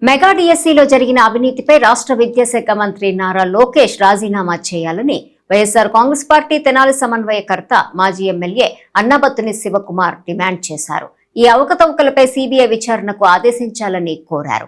Mega డిఎస్సీలో జరిగిన అవినీతిపై రాష్ట్ర విద్యాశాఖ మంత్రి నారా లోకేష్ రాజీనామా చేయాలని వైఎస్ఆర్ కాంగ్రెస్ పార్టీ తెనాలి సమన్వయకర్త మాజీ ఎమ్మెల్యే అన్నాబత్తుని శివకుమార్ డిమాండ్ చేశారు. ఈ అవకతవకలపై సిబిఐ విచారణకు ఆదేశించాలని కోరారు.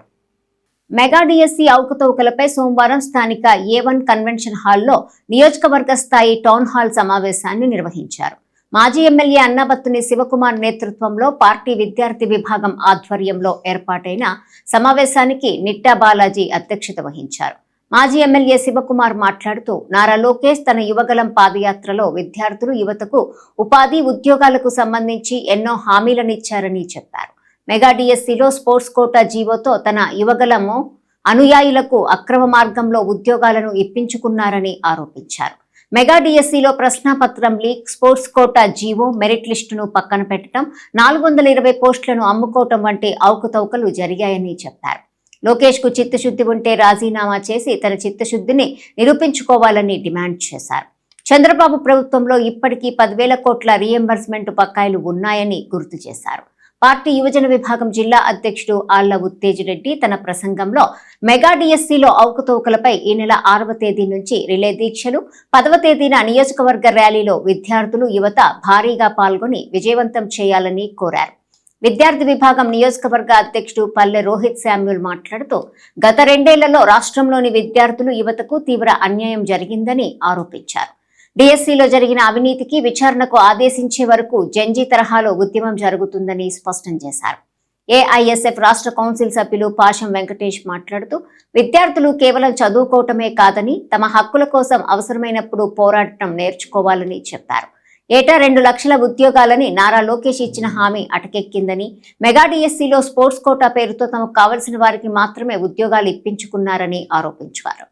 మెగా డిఎస్సీ అవకతవకలపై సోమవారం స్థానిక A1 కన్వెన్షన్ హాల్లో నియోజకవర్గ స్థాయి టౌన్ హాల్ సమావేశాన్ని నిర్వహించారు. మాజీ ఎమ్మెల్యే అన్నాబత్తుని శివకుమార్ నేతృత్వంలో పార్టీ విద్యార్థి విభాగం ఆధ్వర్యంలో ఏర్పాటైన సమావేశానికి నిట్టా బాలాజీ అధ్యక్షత వహించారు. మాజీ ఎమ్మెల్యే శివకుమార్ మాట్లాడుతూ నారా లోకేష్ తన యువగలం పాదయాత్రలో విద్యార్థులు యువతకు ఉపాధి ఉద్యోగాలకు సంబంధించి ఎన్నో హామీలనిచ్చారని చెప్పారు. మెగా డిఎస్సీలో స్పోర్ట్స్ కోటా జీవోతో తన యువగలము అనుయాయులకు అక్రమ మార్గంలో ఉద్యోగాలను ఇప్పించుకున్నారని ఆరోపించారు. మెగా డిఎస్సీలో ప్రశ్నాపత్రం leak, sports quota GO, merit లిస్టును పక్కన పెట్టడం, 420 పోస్టులను అమ్ముకోవటం వంటి అవకతవకలు జరిగాయని చెప్పారు. లోకేష్ కు చిత్తశుద్ధి ఉంటే రాజీనామా చేసి తన చిత్తశుద్ధిని నిరూపించుకోవాలని డిమాండ్ చేశారు. చంద్రబాబు ప్రభుత్వంలో ఇప్పటికీ 10,000 కోట్ల రీఎంబర్స్మెంట్ బకాయిలు ఉన్నాయని గుర్తు చేశారు. పార్టీ యువజన విభాగం జిల్లా అధ్యక్షుడు ఆళ్ల ఉత్తేజిరెడ్డి తన ప్రసంగంలో మెగా డిఎస్సీలో అవకతవకలపై ఈ నెల 6వ తేదీ నుంచి రిలే దీక్షలు, 10వ తేదీన నియోజకవర్గ ర్యాలీలో విద్యార్థులు యువత భారీగా పాల్గొని విజయవంతం చేయాలని కోరారు. విద్యార్థి విభాగం నియోజకవర్గ అధ్యక్షుడు పల్లె రోహిత్ శామ్యూల్ మాట్లాడుతూ గత 2 ఏళ్లలో రాష్ట్రంలోని విద్యార్థులు యువతకు తీవ్ర అన్యాయం జరిగిందని ఆరోపించారు. డిఎస్సీలో జరిగిన అవినీతికి విచారణకు ఆదేశించే వరకు జంజీ తరహాలో ఉద్యమం జరుగుతుందని స్పష్టం చేశారు. ఏఐఎస్ఎఫ్ రాష్ట్ర కౌన్సిల్ సభ్యులు పాషం వెంకటేష్ మాట్లాడుతూ విద్యార్థులు కేవలం చదువుకోవటమే కాదని తమ హక్కుల కోసం అవసరమైనప్పుడు పోరాడటం నేర్చుకోవాలని చెప్పారు. ఏటా 2 లక్షల ఉద్యోగాలని నారా లోకేష్ ఇచ్చిన హామీ అటకెక్కిందని, మెగా డిఎస్సీలో స్పోర్ట్స్ కోటా పేరుతో తమకు కావలసిన వారికి మాత్రమే ఉద్యోగాలు ఇప్పించుకున్నారని ఆరోపించారు.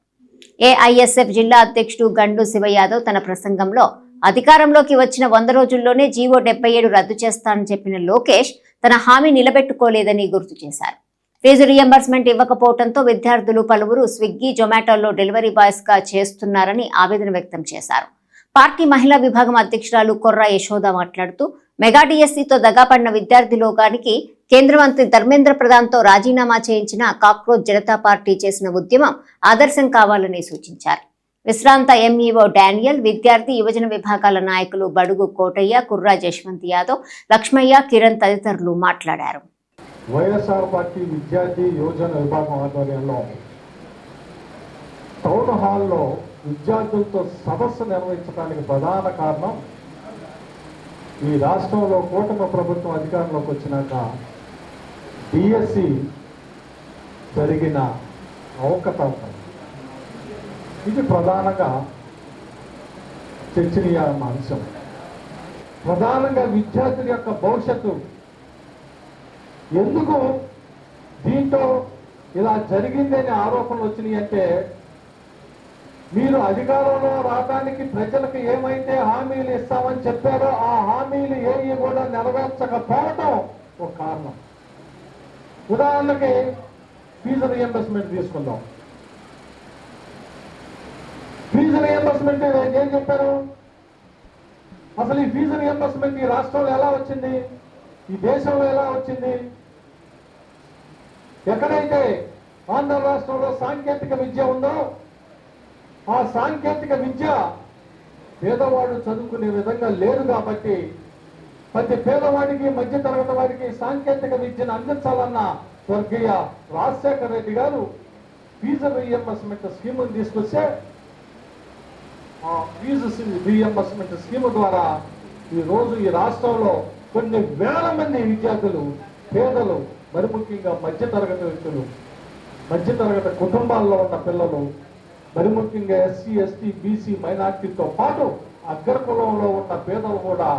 ఏఐఎస్ఎఫ్ జిల్లా అధ్యక్షుడు గండు శివ యాదవ్ తన ప్రసంగంలో అధికారంలోకి వచ్చిన 100 రోజుల్లోనే జీవో 77 రద్దు చేస్తానని చెప్పిన లోకేష్ తన హామీ నిలబెట్టుకోలేదని గుర్తు చేశారు. ఫీజు రియంబర్స్మెంట్ ఇవ్వకపోవడంతో విద్యార్థులు పలువురు స్విగ్గీ, జొమాటోల్లో డెలివరీ బాయ్స్ గా చేస్తున్నారని ఆవేదన వ్యక్తం చేశారు. పార్టీ మహిళా విభాగం అధ్యక్షురాలు కొర్రా యశోద మాట్లాడుతూ మెగా డిఎస్సీతో దగాపడిన విద్యార్థి లోకానికి కేంద్ర మంత్రి ధర్మేంద్ర ప్రధాన్తో రాజీనామా చేయించిన కాక్రోచ్ జనతా పార్టీ చేసిన ఉద్యమం ఆదర్శం కావాలని సూచించారు. విశ్రాంత ఎంఈఓ డానియల్, విద్యార్థి యువజన విభాగాల నాయకులు బడుగు కోటయ్య, కుర్రా జశ్వంత్ యాదవ్, లక్ష్మయ్య, కిరణ్ తదితరులు మాట్లాడారు. వైఎస్ఆర్ పార్టీ విద్యార్థి యువజన విభాగం ఆధ్వర్యంలో టౌన్ హాల్లో విద్యార్థులతో సదస్సు నిర్వహించడానికి ప్రధాన కారణం ఈ రాష్ట్రంలో కూటమి ప్రభుత్వం అధికారంలోకి వచ్చినాక డిఎస్సి జరిగిన అవకతవకలు. ఇది ప్రధానంగా చర్చనీయమైన అంశం. ప్రధానంగా విద్యార్థుల యొక్క భవిష్యత్తు ఎందుకు దీంట్లో ఇలా జరిగిందనే ఆరోపణలు వచ్చినాయి అంటే, మీరు అధికారంలో రావడానికి ప్రజలకు ఏమైతే హామీలు ఇస్తామని చెప్పారో ఆ హామీలు ఏవి కూడా నెరవేర్చకపోవటం ఒక కారణం. ఉదాహరణకి ఫీజు రియంబర్స్మెంట్ తీసుకుందాం. ఫీజు రియంబర్స్మెంట్ ఏం చెప్పారు? అసలు ఈ ఫీజు రియంబర్స్మెంట్ ఈ రాష్ట్రంలో ఎలా వచ్చింది, ఈ దేశంలో ఎలా వచ్చింది? ఎక్కడైతే ఆంధ్ర రాష్ట్రంలో సాంకేతిక విద్య ఉందో ఆ సాంకేతిక విద్య పేదవాడు చదువుకునే విధంగా లేదు కాబట్టి ప్రతి పేదవాడికి, మధ్య తరగతి వాడికి సాంకేతిక విద్యను అందించాలన్న స్వర్గీయ రాజశేఖర రెడ్డి గారు ఫీజు రీఎంబర్స్మెంట్ స్కీమును తీసుకొస్తే ఆ ఫీజు రీఎంబర్స్మెంట్ స్కీము ద్వారా ఈరోజు ఈ రాష్ట్రంలో కొన్ని వేల మంది విద్యార్థులు, పేదలు, మరి ముఖ్యంగా మధ్యతరగతి వ్యక్తులు, మధ్యతరగతి కుటుంబాల్లో ఉన్న పిల్లలు, మరి ముఖ్యంగా ఎస్సీ, ఎస్టీ, బీసీ, మైనార్టీతో పాటు అగ్రకులంలో ఉన్న పేదలు కూడా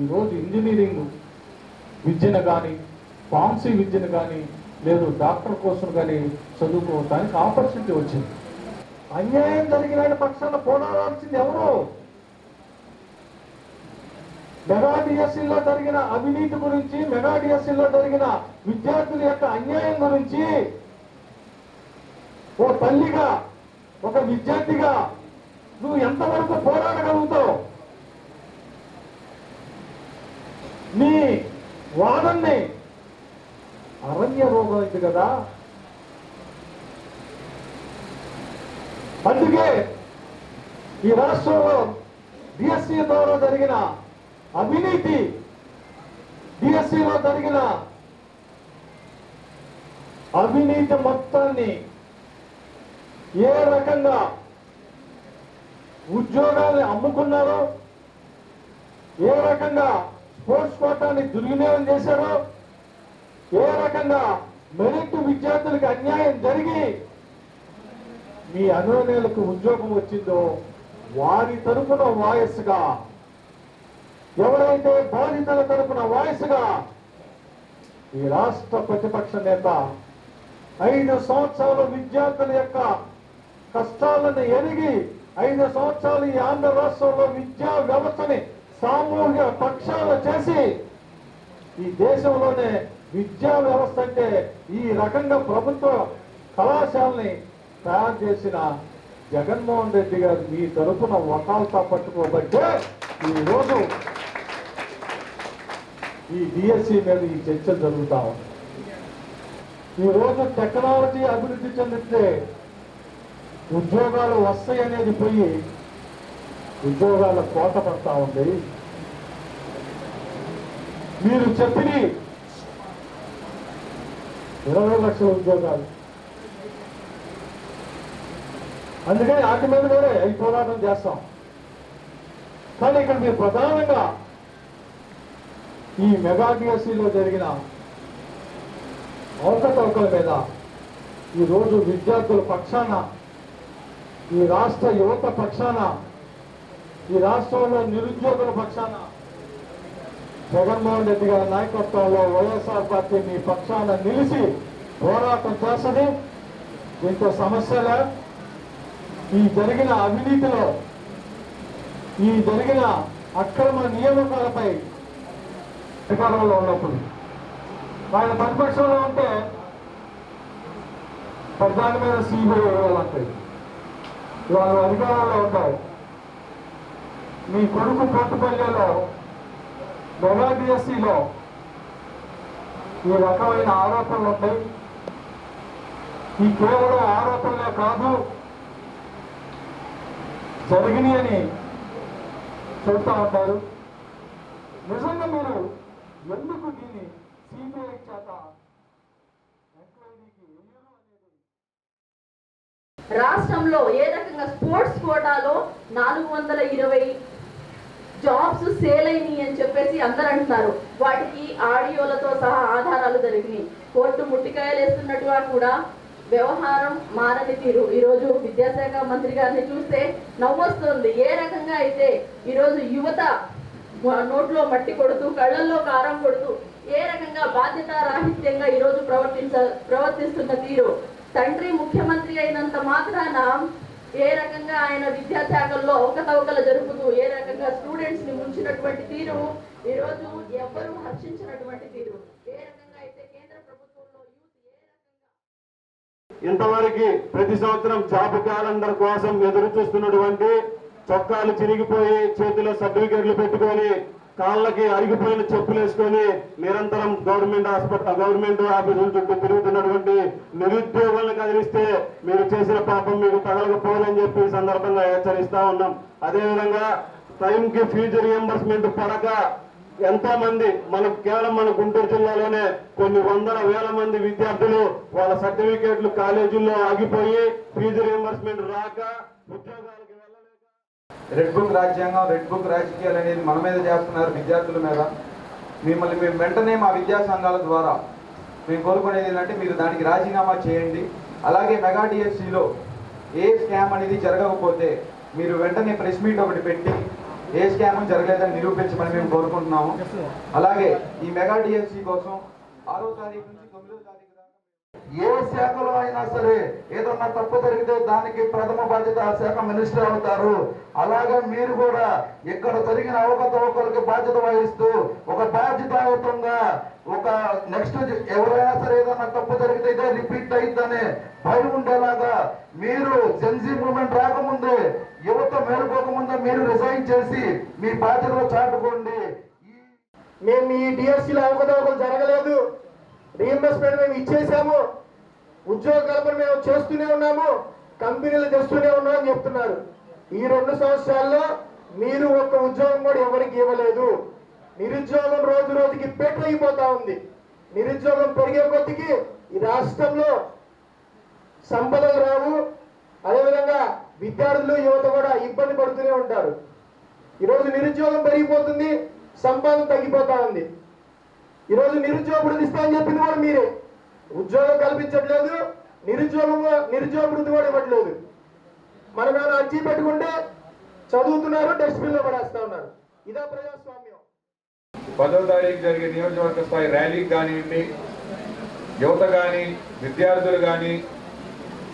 ఈరోజు ఇంజనీరింగ్ విద్యను కానీ, ఫార్మసీ విద్యను కానీ, లేదు డాక్టర్ కోసం కానీ చదువుకోవడానికి ఆపర్చునిటీ వచ్చింది. అన్యాయం జరిగిన పక్షాన పోరాడాల్సింది ఎవరు? మెగా డిఎస్సీలో జరిగిన అవినీతి గురించి, మెగా డిఎస్సీలో జరిగిన విద్యార్థుల యొక్క అన్యాయం గురించి ఓ తల్లిగా, ఒక విద్యార్థిగా నువ్వు ఎంతవరకు పోరాడగలుగుతావు? నీ వాదన్ని అరణ్య రోగం ఇది కదా, అందుకే ఈ రాష్ట్రంలో డిఎస్సి ద్వారా జరిగిన అవినీతి, డిఎస్సిలో జరిగిన అవినీతి మొత్తాన్ని ఏ రకంగా ఉద్యోగాల్ని అమ్ముకున్నారో, ఏ రకంగా స్పోర్ట్స్ కోటాన్ని దుర్వినియోగం చేశారో, ఏ రకంగా మెరిట్ విద్యార్థులకు అన్యాయం జరిగి మీ అనునేలకు ఉద్యోగం వచ్చిందో వారి తరపున వాయిస్గా, ఎవరైతే బాధితుల తరపున వాయిస్గా ఈ రాష్ట్ర ప్రతిపక్ష నేత 5 సంవత్సరాల విద్యార్థుల యొక్క కష్టాలను ఎరిగి 5 సంవత్సరాలు ఈ ఆంధ్ర రాష్ట్రంలో విద్యా వ్యవస్థని సామూహిక పక్షాలు చేసి ఈ దేశంలోనే విద్యా వ్యవస్థ అంటే ఈ రకంగా ప్రభుత్వ కళాశాలని తయారు చేసిన జగన్మోహన్ రెడ్డి గారు మీ తరపున వకాల్తా పట్టుకోబట్టే ఈరోజు ఈ డిఎస్సి మీద ఈ చర్చ జరుగుతా ఉంది. ఈరోజు టెక్నాలజీ అభివృద్ధి చెందితే ఉద్యోగాలు వస్తాయి అనేది పోయి ఉద్యోగాల కోత పడతా ఉంది. మీరు చెప్పిన 20 లక్షల ఉద్యోగాలు, అందుకే వాటి మీద కూడా ఈ పోరాటం చేస్తాం. కానీ ఇక్కడ మీరు ప్రధానంగా ఈ మెగా డిఎస్సిలో జరిగిన అవకతవకల మీద ఈరోజు విద్యార్థుల పక్షాన, ఈ రాష్ట్ర యువత పక్షాన, ఈ రాష్ట్రంలో నిరుద్యోగుల పక్షాన జగన్మోహన్ రెడ్డి గారి నాయకత్వంలో వైఎస్ఆర్ పార్టీ మీ పక్షాన నిలిచి పోరాటం చేస్తుంది. దీంతో సమస్యల ఈ జరిగిన అవినీతిలో, ఈ జరిగిన అక్రమ నియామకాలపై అధికారంలో ఉన్నప్పుడు ఆయన ప్రతిపక్షంలో ఉంటే దాని మీద సిబిఐ వేయాలంటాయి. వాళ్ళు అధికారంలో ఉంటారు. మీ కొడుకు పోర్టుపల్లిలో మెగా డిఎస్సిలో ఈ రకమైన ఆరోపణలు ఉంటాయి. ఈ కేవలం ఆరోపణలే కాదు, జరిగినాయి అని చెబుతా ఉంటారు. నిజంగా మీరు ఎందుకు దీన్ని సిబిఐ చేత ఎంక్వైరీకి వేయరు అనేది? రాష్ట్రంలో ఏ రకంగా స్పోర్ట్స్ కోటాలో 420 జాబ్స్ సేల్ అయినాయి అని చెప్పేసి అందరు అంటున్నారు. వాటికి ఆడియోలతో సహా ఆధారాలు జరిగినాయి. కోర్టు ముట్టికాయలు వేస్తున్నట్టుగా కూడా వ్యవహారం మారని తీరు. ఈరోజు విద్యాశాఖ మంత్రి గారిని చూస్తే నవ్వొస్తుంది. ఏ రకంగా అయితే ఈరోజు యువత నోట్లో మట్టి కొడుతూ, కళ్ళల్లో కారం కొడుతూ, ఏ రకంగా బాధ్యతారాహిత్యంగా ఈరోజు ప్రవర్తిస్తున్న తీరు. తండ్రి ముఖ్యమంత్రి అయినంత మాత్రాన ఏ రకంగా ఆయన విద్యాశాఖల్లో అవకతవకలు జరుపుతూ, ఏ రకంగా స్టూడెంట్స్ ని ముంచినటువంటి తీరు ఈరోజు ఎవ్వరూ హర్షించినటువంటి తీరు. ఏ రకంగా అయితే కేంద్ర ప్రభుత్వంలో యూత్ ఏ రకంగా ఇంతవరకు ప్రతి సంవత్సరం జాబ్ క్యాలెండర్ కోసం ఎదురు చూస్తున్నటువంటి, చొక్కాలు చిరిగిపోయి చేతిలో సర్టిఫికెట్లు పెట్టుకొని కాళ్ళకి అరిగిపోయిన చెప్పులు వేసుకొని నిరంతరం గవర్నమెంట్ ఆఫీసుల చుట్టూ తిరుగుతున్నటువంటి నిరుద్యోగులను కదిలిస్తే మీరు చేసిన పాపం మీకు తగలకపోదని చెప్పి ఈ సందర్భంగా హెచ్చరిస్తా ఉన్నాం. అదేవిధంగా టైంకి ఫీజు రియంబర్స్మెంట్ పడక ఎంతో మంది కేవలం మన గుంటూరు జిల్లాలోనే కొన్ని వందల వేల మంది విద్యార్థులు వాళ్ళ సర్టిఫికేట్లు కాలేజీల్లో ఆగిపోయి ఫీజు రియంబర్స్మెంట్ రాక ఉద్యోగాలకు వెళ్ళలేక రెడ్ బుక్ రాజ్యాంగం, రెడ్ బుక్ రాజకీయాలు అనేది మన మీద చేస్తున్నారు, విద్యార్థుల మీద. మిమ్మల్ని మేము వెంటనే మా విద్యా సంఘాల ద్వారా మేము కోరుకునేది ఏంటంటే మీరు దానికి రాజీనామా చేయండి. అలాగే మెగా డిఎస్సిలో ఏ స్కామ్ అనేది జరగకపోతే మీరు వెంటనే ప్రెస్ మీట్ ఒకటి పెట్టి ఏ స్కామ్ జరగలేదని నిరూపించమని మేము కోరుకుంటున్నాము. అలాగే ఈ మెగా డిఎస్సి కోసం 6వ తారీఖు నుంచి 9వ తారీఖు దాకా ఏ శాఖలో అయినా సరే ఏదన్నా తప్పు జరిగితే దానికి ప్రథమ బాధ్యత ఆ శాఖ మినిస్టర్ అవుతారు. అలాగే మీరు కూడా ఇక్కడ జరిగిన అవకతవకలకి బాధ్యత వహిస్తూ ఒక బాధ్యతాయుతంగా ఒక నెక్స్ట్ ఎవరైనా సరే ఏదన్నా తప్పు జరిగితే ఇదే రిపీట్ అయిద్దనే భయం ఉండేలాగా మీరు జెన్జీ మూవ్మెంట్ రాకముందే, యువత మేలుకోకముందే మీరు రిజైన్ చేసి మీ బాధ్యతలు చాటుకోండి. మేము ఈ డిఎస్సిలో అవకతవకలు జరగలేదు, రీఎంబర్స్మెంట్ మేము ఇచ్చేసాము, ఉద్యోగ కల్పన మేము చేస్తూనే ఉన్నాము. కంపెనీలు తెస్తూనే ఉన్నామని చెప్తున్నారు. ఈ 2 సంవత్సరాల్లో మీరు ఒక్క ఉద్యోగం కూడా ఎవరికి ఇవ్వలేదు. నిరుద్యోగం రోజు రోజుకి పెరిగిపోతా ఉంది. నిరుద్యోగం పెరిగే కొద్దికి ఈ రాష్ట్రంలో సంపదలు రావు. అదేవిధంగా విద్యార్థులు యువత కూడా ఇబ్బంది పడుతూనే ఉంటారు. ఈరోజు నిరుద్యోగం పెరిగిపోతుంది, సంపాదన తగ్గిపోతా ఉంది. ఈరోజు నిరుద్యోగ వృద్ధి ఇస్తా అని చెప్పింది కూడా మీరే. ఉద్యోగం కల్పించట్లేదు, నిరుద్యోగ వృద్ధి కూడా ఇవ్వట్లేదు. మనం ఏమైనా అర్జీ పెట్టుకుంటే చదువుతున్నారు, డస్ట్బిన్లో పడేస్తా ఉన్నారు. ఇదా ప్రజాస్వామ్యం. 10వ తారీఖు జరిగే నియోజకవర్గ స్థాయి ర్యాలీకి కానివ్వండి, యువత కానీ విద్యార్థులు కానీ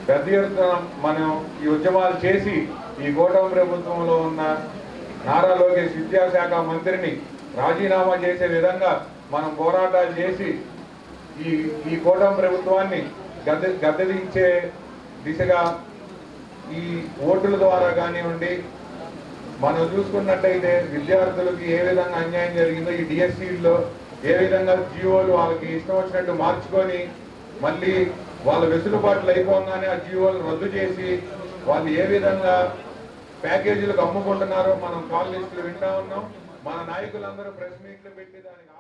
పెద్ద ఎత్తున మనం ఈ ఉద్యమాలు చేసి ఈ కూటమి ప్రభుత్వంలో ఉన్న నారా లోకేష్ విద్యాశాఖ మంత్రిని రాజీనామా చేసే విధంగా మనం పోరాటాలు చేసి ఈ కూటమి ప్రభుత్వాన్ని గద్దెదించే దిశగా ఈ ఓటుల ద్వారా కానివ్వండి, మనం చూసుకున్నట్టయితే విద్యార్థులకి ఏ విధంగా అన్యాయం జరిగిందో ఈ డిఎస్సీలో ఏ విధంగా జీవోలు వాళ్ళకి ఇష్టం వచ్చినట్టు మార్చుకొని మళ్ళీ వాళ్ళ వెసులుబాట్లు అయిపోగానే ఆ జీవోలు రద్దు చేసి వాళ్ళు ఏ విధంగా ప్యాకేజీలకు అమ్ముకుంటున్నారో మనం కాల్ లిస్టులు వింటా ఉన్నాం. మన నాయకులందరూ ప్రెస్ మీట్లు పెట్టి దానికి